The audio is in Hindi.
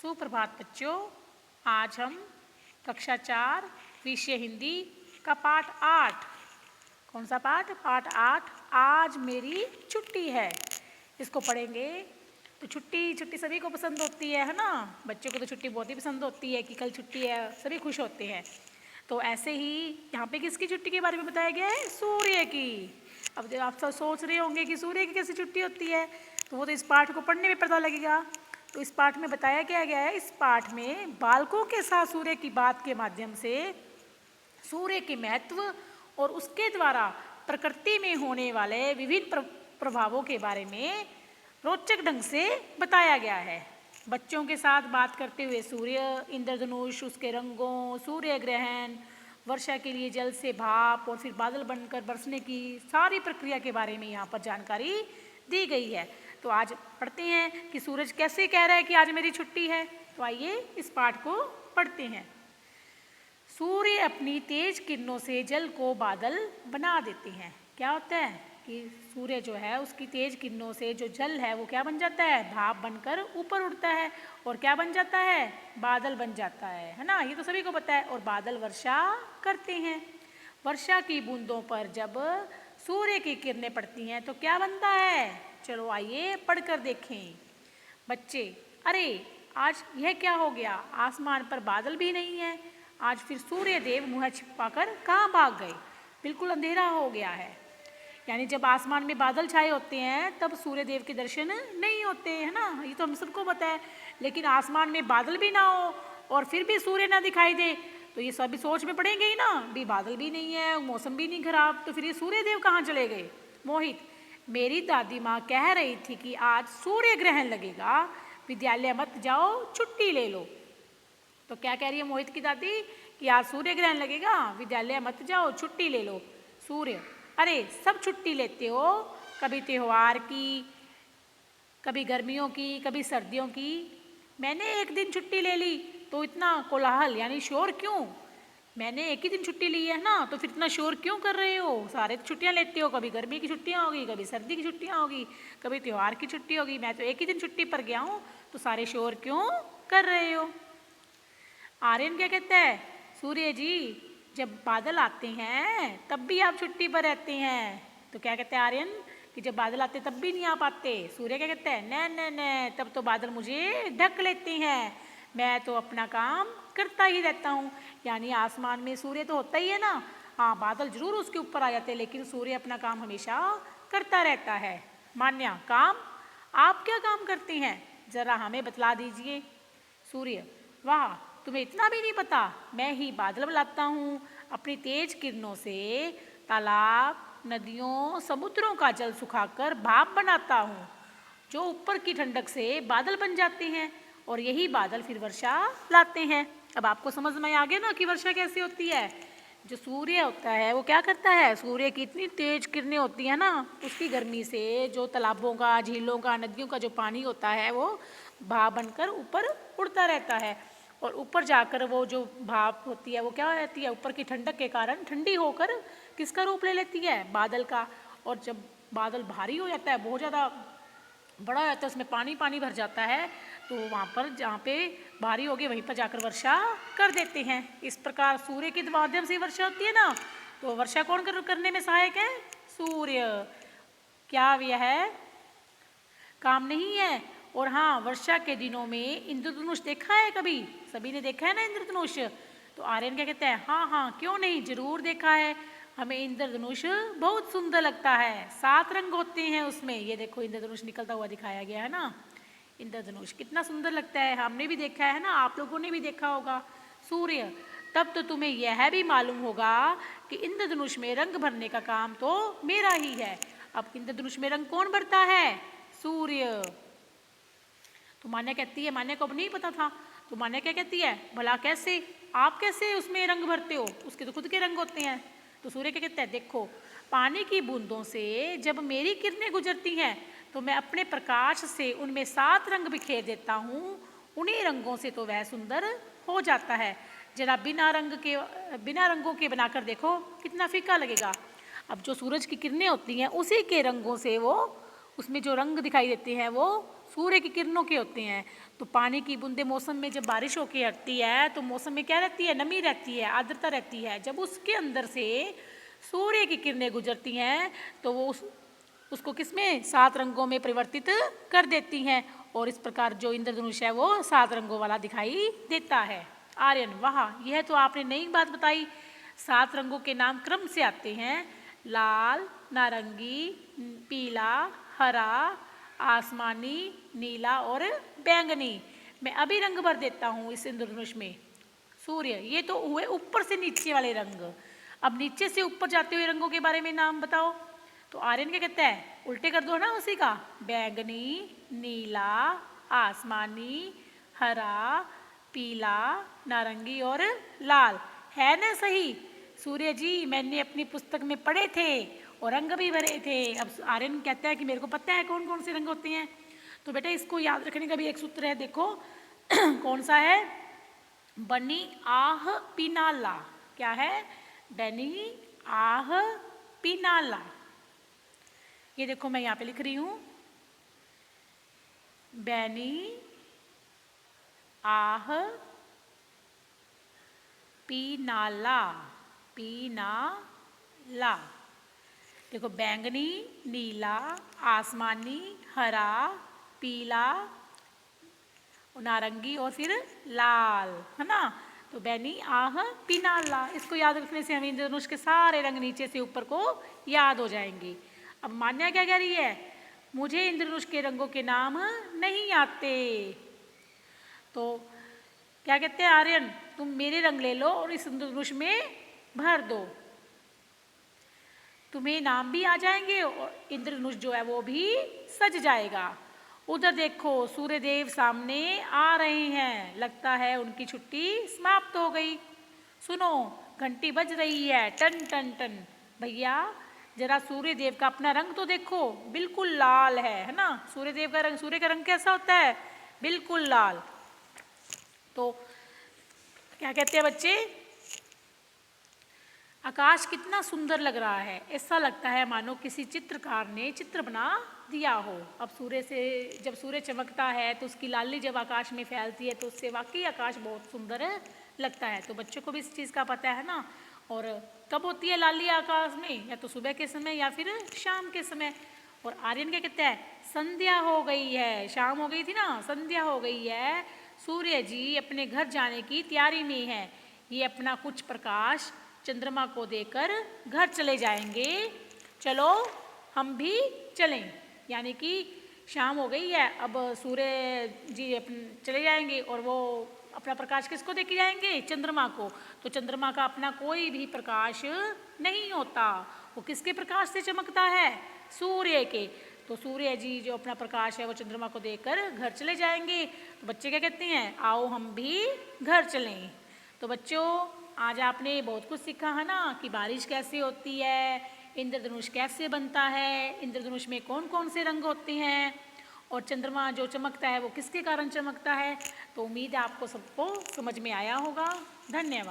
सुप्रभात बच्चों। आज हम कक्षा 4 विषय हिंदी का पाठ 8। कौन सा पाठ? पाठ 8। आज मेरी छुट्टी है, इसको पढ़ेंगे। तो छुट्टी सभी को पसंद होती है ना। बच्चों को तो छुट्टी बहुत ही पसंद होती है कि कल छुट्टी है, सभी खुश होते हैं। तो ऐसे ही यहाँ पे किसकी छुट्टी के बारे में बताया गया है? सूर्य की। अब जब आप सब सोच रहे होंगे कि सूर्य की कैसी छुट्टी होती है, तो वो तो इस पाठ को पढ़ने में पता लगेगा। तो इस पाठ में बताया क्या गया है? इस पाठ में बालकों के साथ सूर्य की बात के माध्यम से सूर्य के महत्व और उसके द्वारा प्रकृति में होने वाले विभिन्न प्रभावों के बारे में रोचक ढंग से बताया गया है। बच्चों के साथ बात करते हुए सूर्य, इंद्रधनुष, उसके रंगों, सूर्य ग्रहण, वर्षा के लिए जल से भाप और फिर बादल बनकर बरसने की सारी प्रक्रिया के बारे में यहाँ पर जानकारी दी गई है। तो आज पढ़ते हैं कि सूरज कैसे कह रहा है कि आज मेरी छुट्टी है। तो आइए इस पाठ को पढ़ते हैं। सूर्य अपनी तेज किरणों से जल को बादल बना देते हैं। क्या होता है कि सूर्य जो है उसकी तेज किरणों से जो जल है वो क्या बन जाता है? भाप बनकर ऊपर उड़ता है और क्या बन जाता है? बादल बन जाता है ना। ये तो सभी को पता है। और बादल वर्षा करते हैं। वर्षा की बूंदों पर जब सूर्य की किरणें पड़ती हैं तो क्या बनता है? चलो आइए पढ़कर देखें। बच्चे, अरे आज यह क्या हो गया? आसमान पर बादल भी नहीं है। आज फिर सूर्य देव मुँह छिपाकर कहाँ भाग गए? बिल्कुल अंधेरा हो गया है। यानी जब आसमान में बादल छाए होते हैं तब सूर्य देव के दर्शन नहीं होते हैं ना। ये तो हम सबको पता है। लेकिन आसमान में बादल भी ना हो और फिर भी सूर्य ना दिखाई दे तो ये सभी सोच में पड़ेंगे ही ना। भी बादल भी नहीं है, मौसम भी नहीं खराब, तो फिर ये सूर्य देव कहाँ चले गए? मोहित, मेरी दादी माँ कह रही थी कि आज सूर्य ग्रहण लगेगा, विद्यालय मत जाओ, छुट्टी ले लो। तो क्या कह रही है मोहित की दादी? कि आज सूर्य ग्रहण लगेगा, विद्यालय मत जाओ, छुट्टी ले लो। सूर्य, अरे सब छुट्टी लेते हो, कभी त्योहार की, कभी गर्मियों की, कभी सर्दियों की। मैंने एक दिन छुट्टी ले ली तो इतना कोलाहल यानी शोर क्यों? मैंने एक ही दिन छुट्टी ली है ना, तो फिर इतना शोर क्यों कर रहे हो? सारे छुट्टियां लेते हो, कभी गर्मी की छुट्टियां होगी, कभी सर्दी की छुट्टियां होगी, कभी त्योहार की छुट्टी होगी। मैं तो एक ही दिन छुट्टी पर गया हूँ, तो सारे शोर क्यों कर रहे हो? आर्यन क्या कहता है? सूर्य जी, जब बादल आते हैं तब भी आप छुट्टी पर रहते हैं। तो क्या कहते हैं आर्यन? कि जब बादल आते तब भी नहीं आ पाते। सूर्य क्या कहता है? न, तब तो बादल मुझे ढक लेते हैं, मैं तो अपना काम करता ही रहता हूँ। यानी आसमान में सूर्य तो होता ही है ना। हाँ, बादल जरूर उसके ऊपर आ जाते हैं, लेकिन सूर्य अपना काम हमेशा करता रहता है। मान्या, काम? आप क्या काम करते हैं? जरा हमें बतला दीजिए। सूर्य, वाह, तुम्हें इतना भी नहीं पता? मैं ही बादल बुलाता हूँ। अपनी तेज किरणों से तालाब, नदियों, समुद्रों का जल सुखाकर भाप बनाता हूँ, जो ऊपर की ठंडक से बादल बन जाते हैं और यही बादल फिर वर्षा लाते हैं। अब आपको समझ में आ गया ना कि वर्षा कैसे होती है। जो सूर्य होता है वो क्या करता है? सूर्य की इतनी तेज किरणें होती है ना, उसकी गर्मी से जो तालाबों का, झीलों का, नदियों का जो पानी होता है वो भाप बनकर ऊपर उड़ता रहता है। और ऊपर जाकर वो जो भाप होती है वो क्या रहती है? ऊपर की ठंडक के कारण ठंडी होकर किसका रूप ले लेती है? बादल का। और जब बादल भारी हो जाता है, बहुत ज़्यादा बड़ा हो जाता है, उसमें पानी पानी भर जाता है, तो वहाँ पर जहाँ पे भारी होगी वहीं पर जाकर वर्षा कर देते हैं। इस प्रकार सूर्य के माध्यम से वर्षा होती है ना। तो वर्षा कौन करने में सहायक है? सूर्य। क्या यह काम नहीं है? और हाँ, वर्षा के दिनों में इंद्रधनुष देखा है कभी? सभी ने देखा है ना इंद्रधनुष? तो आर्यन क्या कहते हैं? हाँ हाँ, क्यों नहीं, जरूर देखा है। हमें इंद्रधनुष बहुत सुंदर लगता है। 7 रंग होते हैं उसमें। ये देखो इंद्रधनुष निकलता हुआ दिखाया गया है ना। इंद्रधनुष कितना सुंदर लगता है, हमने भी देखा है ना, आप लोगों ने भी देखा होगा। सूर्य, तब तो तुम्हें यह भी मालूम होगा कि इंद्रधनुष में रंग भरने का काम तो मेरा ही है। अब इंद्रधनुष में रंग कौन भरता है? सूर्य। तो मान्या कहती है, मान्या को अब नहीं पता था, तो मान्या क्या कहती है? भला कैसे? आप कैसे उसमें रंग भरते हो? उसके तो खुद के रंग होते हैं। तो सूर्य क्या कहता है? देखो, पानी की बूंदों से जब मेरी किरणें गुजरती हैं तो मैं अपने प्रकाश से उनमें 7 रंग बिखेर देता हूँ। उन्हीं रंगों से तो वह सुंदर हो जाता है। जरा बिना रंगों के बनाकर देखो, कितना फीका लगेगा। अब जो सूरज की किरणें होती हैं उसी के रंगों से वो, उसमें जो रंग दिखाई देते हैं वो सूर्य की किरणों के होते हैं। तो पानी की बूंदें मौसम में जब बारिश होके हटती है तो मौसम में क्या रहती है, नमी रहती है, आर्द्रता रहती है। जब उसके अंदर से सूर्य की किरणें गुजरती हैं तो वो उसको किसमें, 7 रंगों में परिवर्तित कर देती हैं और इस प्रकार जो इंद्रधनुष है वो 7 रंगों वाला दिखाई देता है। आर्यन, वाह, यह तो आपने नई बात बताई। 7 रंगों के नाम क्रम से आते हैं, लाल, नारंगी, पीला, हरा, आसमानी, नीला और बैंगनी। मैं अभी रंग भर देता हूँ इस इंद्रधनुष में। सूर्य, ये तो हुए ऊपर से नीचे वाले रंग। अब नीचे से ऊपर जाते हुए रंगों के बारे में नाम बताओ। तो आर्यन क्या कहता है, उल्टे कर दो ना उसी का, बैंगनी, नीला, आसमानी, हरा, पीला, नारंगी और लाल। है ना सही? सूर्य जी, मैंने अपनी पुस्तक में पढ़े थे और रंग भी भरे थे। अब आर्यन कहता है कि मेरे को पता है कौन कौन से रंग होते हैं। तो बेटा इसको याद रखने का भी एक सूत्र है, देखो कौन सा है, बनी आह पिनाला। क्या है, बनी आह पिनाला। ये देखो मैं यहाँ पे लिख रही हूँ, बैनी आह पीनाला, पीनाला। देखो बैंगनी, नीला, आसमानी, हरा, पीला, नारंगी और फिर लाल, है ना। तो बैनी आह पीनाला, इसको याद रखने से हमें इंद्रधनुष के सारे रंग नीचे से ऊपर को याद हो जाएंगे। अब मान्या क्या कह रही है, मुझे इंद्रधनुष के रंगों के नाम नहीं आते। तो क्या कहते हैं आर्यन, तुम मेरे रंग ले लो और इस इंद्रधनुष में भर दो, तुम्हें नाम भी आ जाएंगे और इंद्रधनुष जो है वो भी सज जाएगा। उधर देखो सूर्यदेव सामने आ रहे हैं, लगता है उनकी छुट्टी समाप्त हो गई। सुनो, घंटी बज रही है, टन टन टन। भैया जरा सूर्यदेव का अपना रंग तो देखो, बिल्कुल लाल है ना। सूर्यदेव का रंग, सूर्य का रंग कैसा होता है, बिल्कुल लाल। तो क्या कहते हैं बच्चे, आकाश कितना सुंदर लग रहा है, ऐसा लगता है मानो किसी चित्रकार ने चित्र बना दिया हो। अब सूर्य से जब सूर्य चमकता है तो उसकी लाली जब आकाश में फैलती है तो उससे वाकई आकाश बहुत सुंदर लगता है। तो बच्चों को भी इस चीज़ का पता है ना। और कब होती है लाली आकाश में, या तो सुबह के समय या फिर शाम के समय। और आर्यन क्या कहता है, संध्या हो गई है, शाम हो गई थी ना, संध्या हो गई है, सूर्य जी अपने घर जाने की तैयारी में है। ये अपना कुछ प्रकाश चंद्रमा को देकर घर चले जाएंगे। चलो हम भी चलें। यानी कि शाम हो गई है, अब सूर्य जी चले जाएंगे और वो अपना प्रकाश किसको देके जाएंगे, चंद्रमा को। तो चंद्रमा का अपना कोई भी प्रकाश नहीं होता, वो किसके प्रकाश से चमकता है, सूर्य के। तो सूर्य जी जो अपना प्रकाश है वो चंद्रमा को देकर घर चले जाएंगे। तो बच्चे क्या कहते हैं, आओ हम भी घर चलें। तो बच्चों आज आपने बहुत कुछ सीखा है ना, कि बारिश कैसे होती है, इंद्रधनुष कैसे बनता है, इंद्रधनुष में कौन कौन से रंग होते हैं, और चंद्रमा जो चमकता है वो किसके कारण चमकता है। तो उम्मीद है आपको सबको समझ में आया होगा। धन्यवाद।